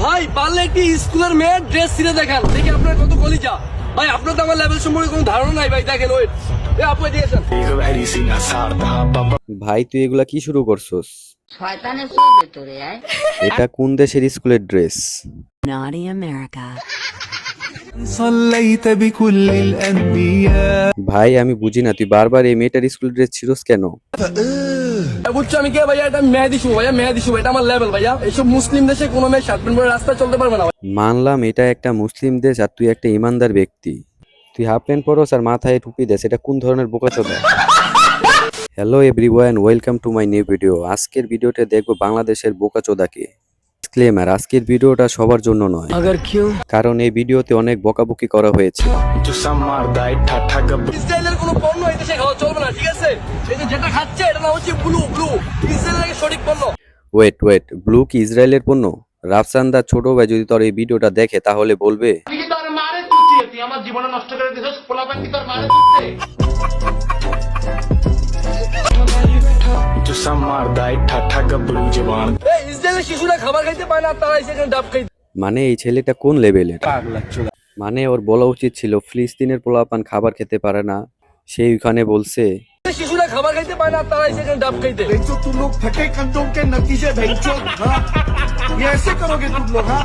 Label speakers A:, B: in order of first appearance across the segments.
A: ভাই পারলে একটি স্কুলের মেয়ের ড্রেস ছিঁড়ে দেখান, দেখি আপনার কত কলিজা। ভাই আপনার তো আমার লেভেল সম্পর্কে কোনো ধারণা নাই ভাই, দেখেন ওয়েট আপনি দিয়েছেন।
B: ভাই তুই এগুলা কি শুরু করছস?
C: শয়তানের সবে তোরে আয়।
B: এটা কোন দেশের স্কুলের ড্রেস?
D: Naughty America.
E: صليت بكل الأنبياء
B: ভাই আমি বুঝি না, তুই বারবার এই মেয়েটার স্কুলের ড্রেস ছিড়স কেন?
A: বুঝছো আমি কে ভাইয়া, এটা মেহেদি শুভ ভাইয়া, মেহেদি শুভ, এটা আমার লেভেল ভাইয়া। এইসব মুসলিম দেশে কোনো মেয়ে শার্ট প্যান্ট পরে রাস্তায় চলতে পারবে না।
B: মানলাম এটা একটা মুসলিম দেশ আর তুই একটা ইমানদার ব্যক্তি, তুই হাফ প্যান্ট পরস আর মাথায় টুপি দেস, এটা কোন ধরনের বোকাচোদা? Hello everyone, welcome to my new video. আজকের ভিডিওতে দেখবো বাংলাদেশের বোকাচোদাকে। ডিসক্লেমার, আজকের ভিডিওটা সবার জন্য নয়, কারণ এই ভিডিওতে অনেক বকাবকি করা হয়েছে।
A: ইসরায়েলের কোনো পণ্য এই দেশে খাওয়া চলবে না, ঠিক আছে? এই যে যেটা খাচ্ছে এটা নাম হচ্ছে ব্লু, ইসরায়েলের সঠিক পণ্য।
B: ওয়েট, ব্লু কি ইসরায়েলের পণ্য? রাফসান্দা ছোট ভাই যদি তোর এই ভিডিওটা দেখে তাহলে বলবে
F: তুই আমার জীবন নষ্ট করে দিছিস, পোলাপান কি তোর মারে দিচ্ছে?
A: এই ইসরায়েলের শিশুরা খাবার খাইতে পায় না, তারা এসে ডাব খাইতে।
B: মানে এই ছেলেটা কোন লেভেলের? মানে ওর বলা উচিত ছিল ফিলিস্তিনের পোলাপান খাবার খেতে পারে না, সেই ওখানে বলছে
A: শিশুরা খাবার খাইতে পায় না, তারা এসে ডাব খাইতে।
E: तुम लोग थके कंधों के नतीजे भेजो ये ऐसे करोगे तुम लोग हाँ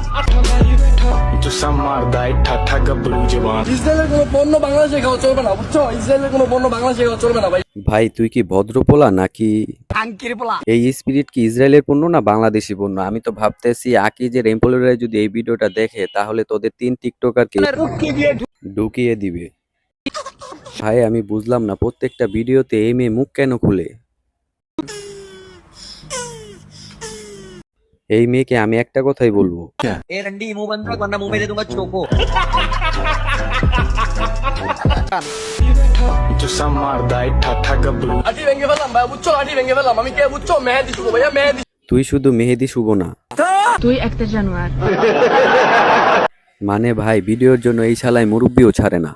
A: ইসরায়েলের কোনো পণ্য বাংলাদেশে খাওয়া চলবে না, বুঝছো? ইসরায়েলের কোনো পণ্য বাংলাদেশে খাওয়া চলবে না ভাই।
B: ভাই তুই কি ভদ্রপোলা নাকি? এই স্পিরিট কি ইসরায়েলের পণ্য না বাংলাদেশি পণ্য? আমি তো ভাবতেছি আকিজের এমপ্লয়াররা যদি এই ভিডিওটা দেখে তাহলে তোদের 3 টিকটকারকে ঢুকিয়ে দিবে। ভাই আমি বুঝলাম না, প্রত্যেকটা ভিডিওতে এই মেয়ে মুখ কেন খুলে? এই মেয়েকে আমি একটা কথাই বলবো,
A: আটি ভেঙে ফেললাম ভাই, বুঝছো? আটি ভেঙে ফেললাম। আমি কে বুঝছো? মেহেদি শুভ ভাইয়া, মেহেদি।
B: তুই শুধু মেহেদি শুভ না,
D: তুই একটা জানোয়ার।
B: মানে ভাই ভিডিওর জন্য এই শালায় মুরব্বিও ছাড়ে না।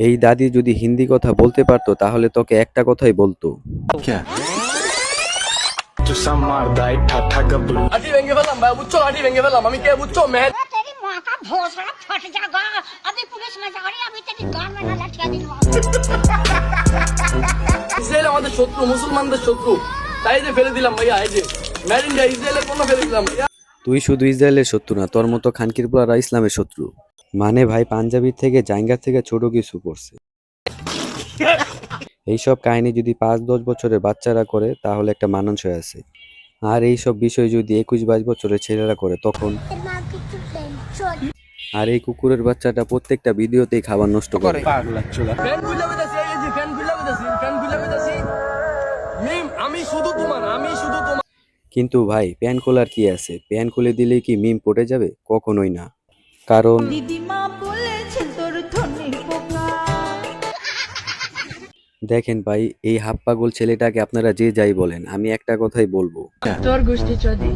B: এই দাদি যদি হিন্দি কথা বলতে পারতো তাহলে তোকে একটা কথাই বলতো,
A: আটি ভেঙে ফেললাম ভাই, বুঝছো? আটি ভেঙে ফেললাম। আমি কে বুঝছো? মেহেদি।
C: तेरी माँ का भोसड़ा फट जाएगा। अभी पुलिस में जा रही है, अभी तेरी गान में ना लटका दूंगा।
A: ইসরায়েল আমাদের শত্রু, মুসলমানদের শত্রু, তাই যে ফেলে দিলাম ভাইয়া। এই যে মেড ইন্ডিয়া ইসরায়েলের পণ্য ফেলে দিলাম ভাইয়া।
B: তুই শুধু ইসরায়েলের শত্রু না, তোর মতো খানকির পোলারা ইসলামের শত্রু। মানে ভাই পাঞ্জাবির থেকে জাঙ্গার থেকে ছোট কিছু করছে। এইসব কাহিনী যদি 5-10 বছরের বাচ্চারা করে তাহলে একটা মানানসই আছে, আর এইসব বিষয় যদি 21-22 বছরের ছেলেরা করে তখন। আর এই কুকুরের বাচ্চাটা প্রত্যেকটা ভিডিওতেই খাবার নষ্ট করে।
A: ফ্যান খুলে বেঁধেছি, এই যে ফ্যান খুলে বেঁধেছি, ফ্যান খুলে বেঁধেছি। মিম, আমি শুধু তোমার।
B: কিন্তু ভাই প্যান খোলার কি আছে? প্যান খুলে দিলেই কি মিম পড়ে যাবে? কখনোই না, কারণ দেখেন ভাই এই হাফ পাগল ছেলেটাকে আপনারা যে যাই বলেন, আমি একটা কথাই বলবো,
D: তোর গোষ্ঠী চোদে।